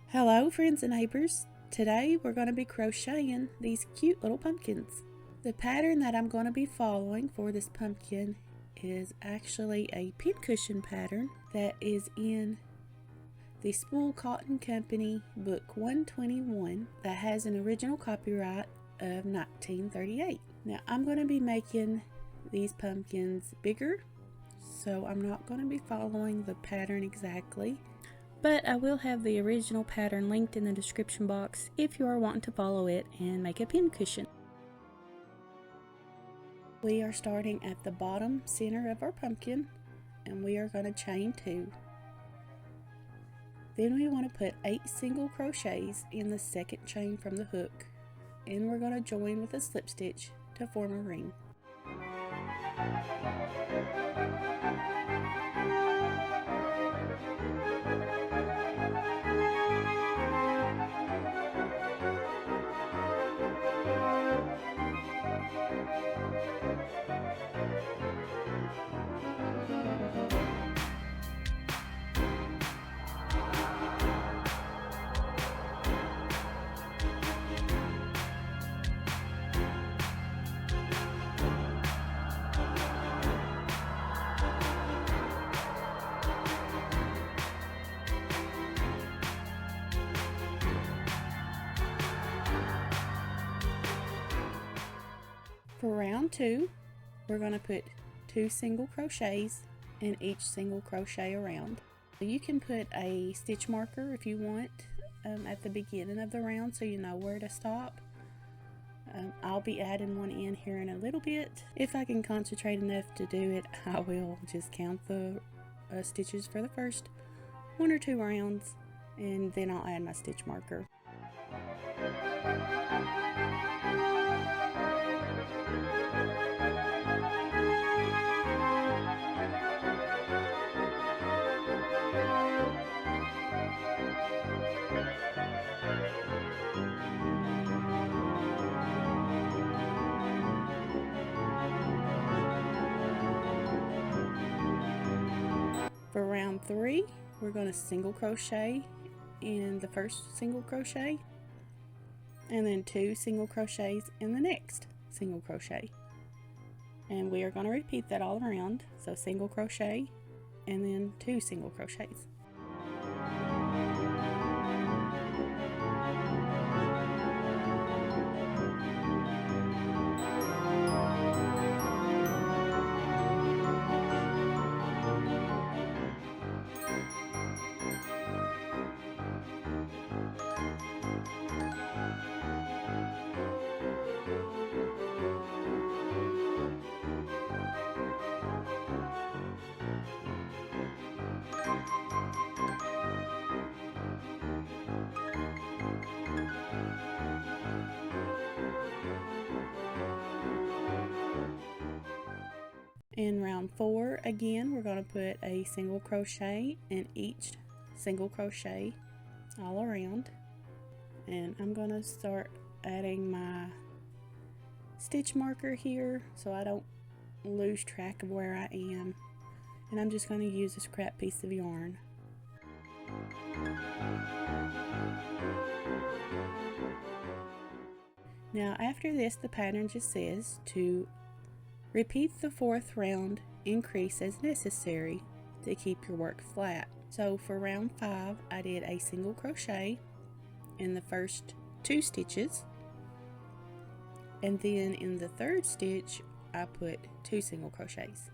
Hello friends and neighbors. Today we're going to be crocheting these cute little pumpkins. The pattern that I'm going to be following for this pumpkin is actually a pincushion pattern that is in the Spool Cotton Company book 121 that has an original copyright of 1938. Now I'm going to be making these pumpkins bigger, so I'm not going to be following the pattern exactly. But I will have the original pattern linked in the description box if you are wanting to follow it and make a pincushion. We are starting at the bottom center of our pumpkin and we are going to chain 2. Then we want to put 8 single crochets in the second chain from the hook, and we're going to join with a slip stitch to form a ring. For round 2, we're going to put 2 single crochets in each single crochet around. You can put a stitch marker if you want at the beginning of the round so you know where to stop. I'll be adding one in here in a little bit. If I can concentrate enough to do it, I will just count the stitches for the first 1 or 2 rounds, and then I'll add my stitch marker. For round 3, we're going to single crochet in the first single crochet and then 2 single crochets in the next single crochet, and we are going to repeat that all around. So single crochet and then 2 single crochets. In round 4, again, we're going to put a single crochet in each single crochet all around. And I'm going to start adding my stitch marker here so I don't lose track of where I am. And I'm just going to use a scrap piece of yarn. Now after this, the pattern just says to repeat the 4th round, increase as necessary to keep your work flat. So for round 5, I did a single crochet in the first 2 stitches, and then in the 3rd stitch I put 2 single crochets,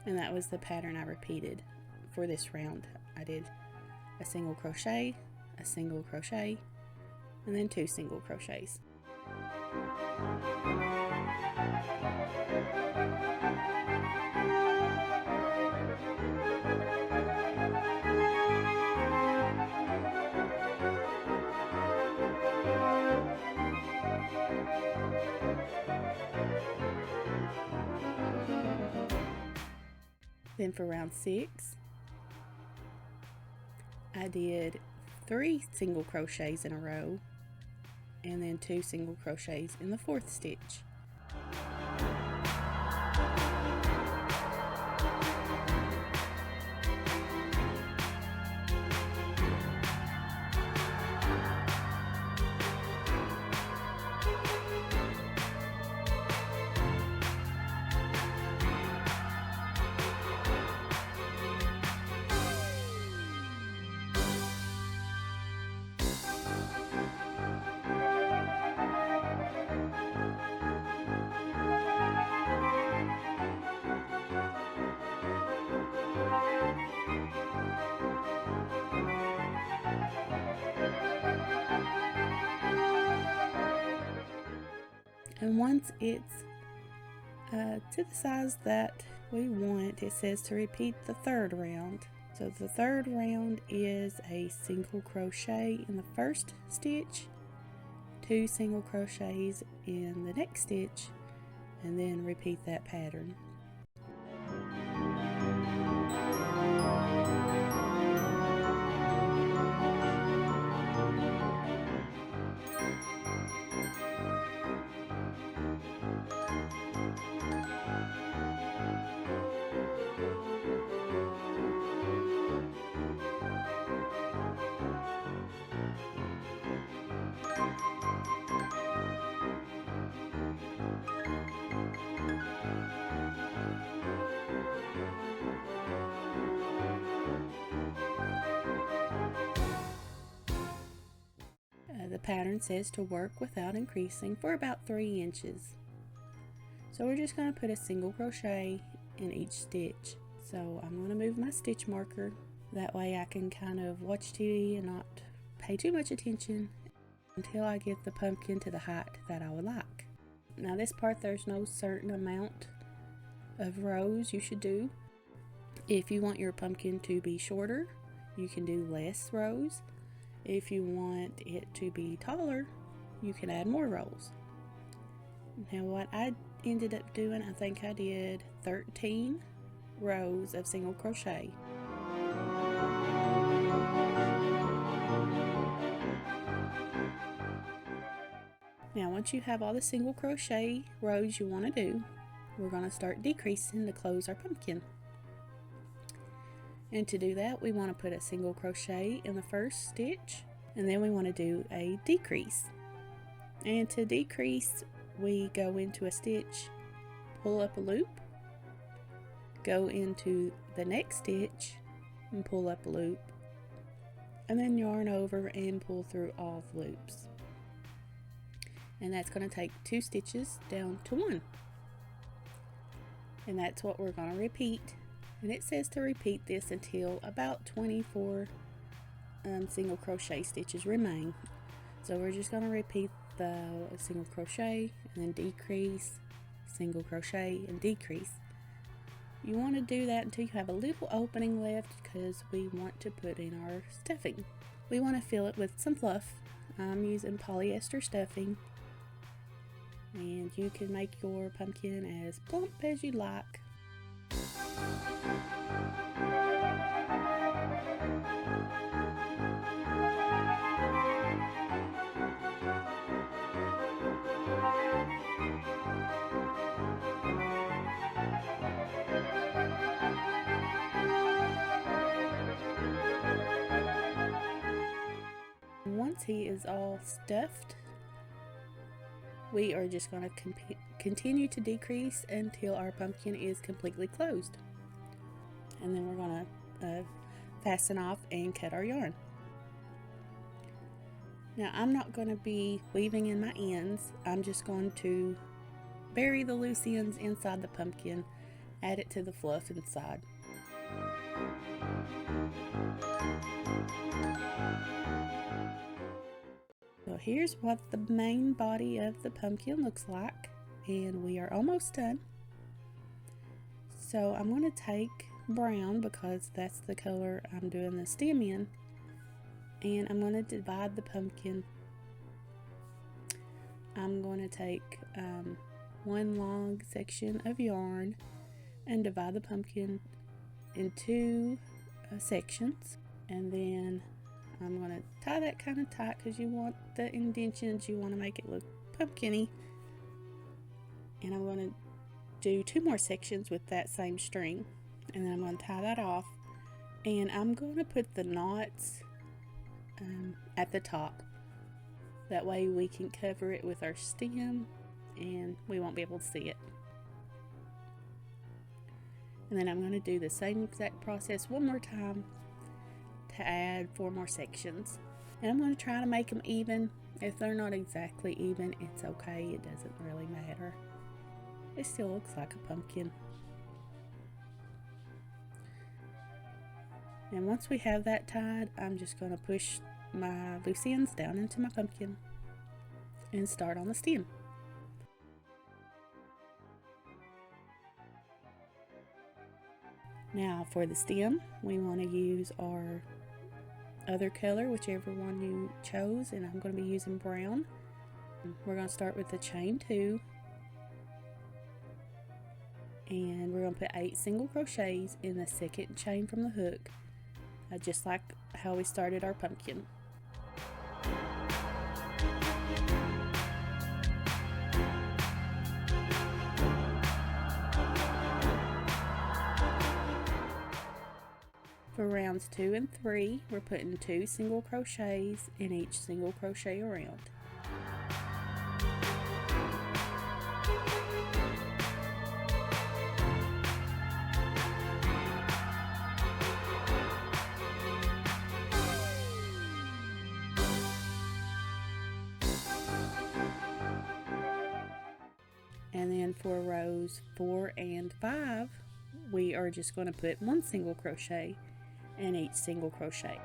and that was the pattern I repeated for this round. I did a single crochet, and then 2 single crochets. Then for round 6, I did 3 single crochets in a row and then 2 single crochets in the 4th stitch. And once it's to the size that we want, it says to repeat the third round. So the third round is a single crochet in the first stitch, 2 single crochets in the next stitch, and then repeat that pattern. The pattern says to work without increasing for about 3 inches. So we're just going to put a single crochet in each stitch. So I'm going to move my stitch marker. That way I can kind of watch TV and not pay too much attention until I get the pumpkin to the height that I would like. Now this part, there's no certain amount of rows you should do. If you want your pumpkin to be shorter, you can do less rows. If you want it to be taller, you can add more rows. Now what I ended up doing, I think I did 13 rows of single crochet. Now once you have all the single crochet rows you want to do, we're going to start decreasing to close our pumpkin. And to do that, we want to put a single crochet in the first stitch, and then we want to do a decrease. And to decrease, we go into a stitch, pull up a loop, go into the next stitch and pull up a loop, and then yarn over and pull through all the loops. And that's going to take 2 stitches down to 1. And that's what we're going to repeat. And it says to repeat this until about 24 single crochet stitches remain. So we're just going to repeat the single crochet and then decrease, single crochet and decrease. You want to do that until you have a little opening left, because we want to put in our stuffing. We want to fill it with some fluff. I'm using polyester stuffing, and you can make your pumpkin as plump as you like. Once he is all stuffed, we are just going to continue to decrease until our pumpkin is completely closed. And then we're going to fasten off and cut our yarn. Now I'm not going to be weaving in my ends. I'm just going to bury the loose ends inside the pumpkin, add it to the fluff inside. So here's what the main body of the pumpkin looks like, and we are almost done. So I'm going to take brown, because that's the color I'm doing the stem in, and I'm going to divide the pumpkin. I'm going to take one long section of yarn and divide the pumpkin in 2 sections, and then I'm going to tie that kind of tight because you want the indentions, you want to make it look pumpkin-y. And I'm going to do 2 more sections with that same string, and then I'm going to tie that off, and I'm going to put the knots at the top. That way we can cover it with our stem and we won't be able to see it. And then I'm going to do the same exact process one more time to add 4 more sections. And I'm going to try to make them even. If they're not exactly even, it's okay. It doesn't really matter. It still looks like a pumpkin. And once we have that tied, I'm just going to push my loose ends down into my pumpkin and start on the stem. Now for the stem, we want to use our other color, whichever one you chose, and I'm going to be using brown. We're going to start with the chain 2, and we're going to put 8 single crochets in the second chain from the hook, just like how we started our pumpkin. For rounds 2 and 3, we're putting 2 single crochets in each single crochet around. And then for rows 4 and 5, we are just going to put 1 single crochet in each single crochet.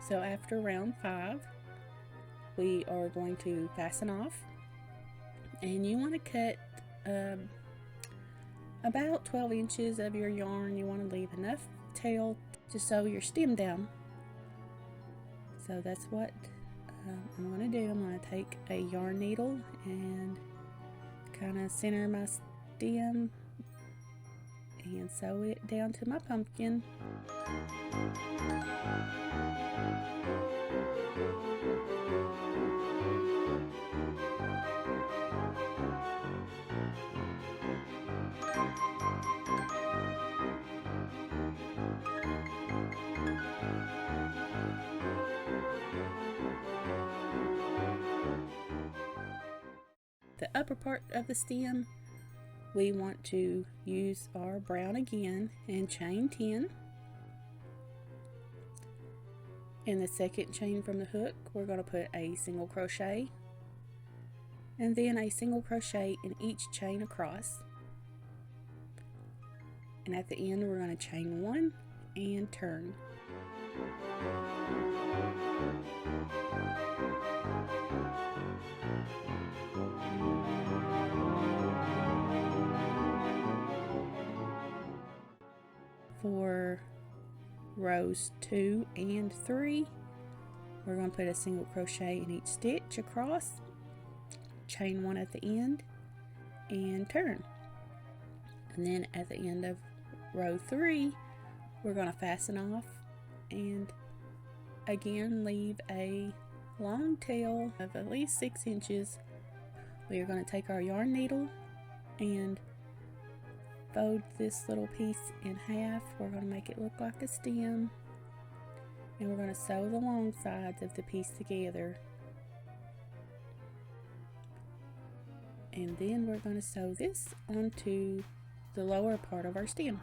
So after round 5, we are going to fasten off, and you want to cut about 12 inches of your yarn. You want to leave enough tail to sew your stem down. So that's what I'm going to do. I'm going to take a yarn needle and kind of center my stem and sew it down to my pumpkin. The upper part of the stem, we want to use our brown again and chain 10. In the second chain from the hook, we're going to put a single crochet and then a single crochet in each chain across. And at the end, we're going to chain 1 and turn. For rows 2 and 3, we're going to put a single crochet in each stitch across, chain 1 at the end, and turn. And then at the end of row 3, we're going to fasten off and again leave a long tail of at least 6 inches. We are going to take our yarn needle and fold this little piece in half. We're going to make it look like a stem, and we're going to sew the long sides of the piece together, and then we're going to sew this onto the lower part of our stem.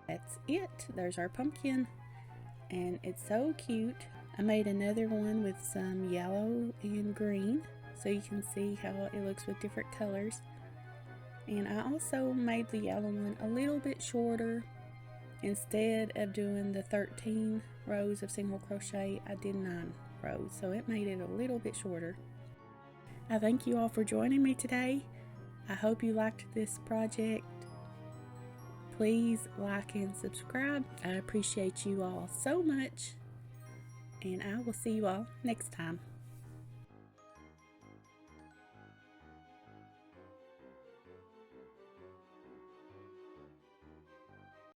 That's it. There's our pumpkin, and it's so cute. I made another one with some yellow and green so you can see how it looks with different colors. And I also made the yellow one a little bit shorter. Instead of doing the 13 rows of single crochet, I did 9 rows, so it made it a little bit shorter. I thank you all for joining me today. I hope you liked this project. Please like and subscribe. I appreciate you all so much, and I will see you all next time.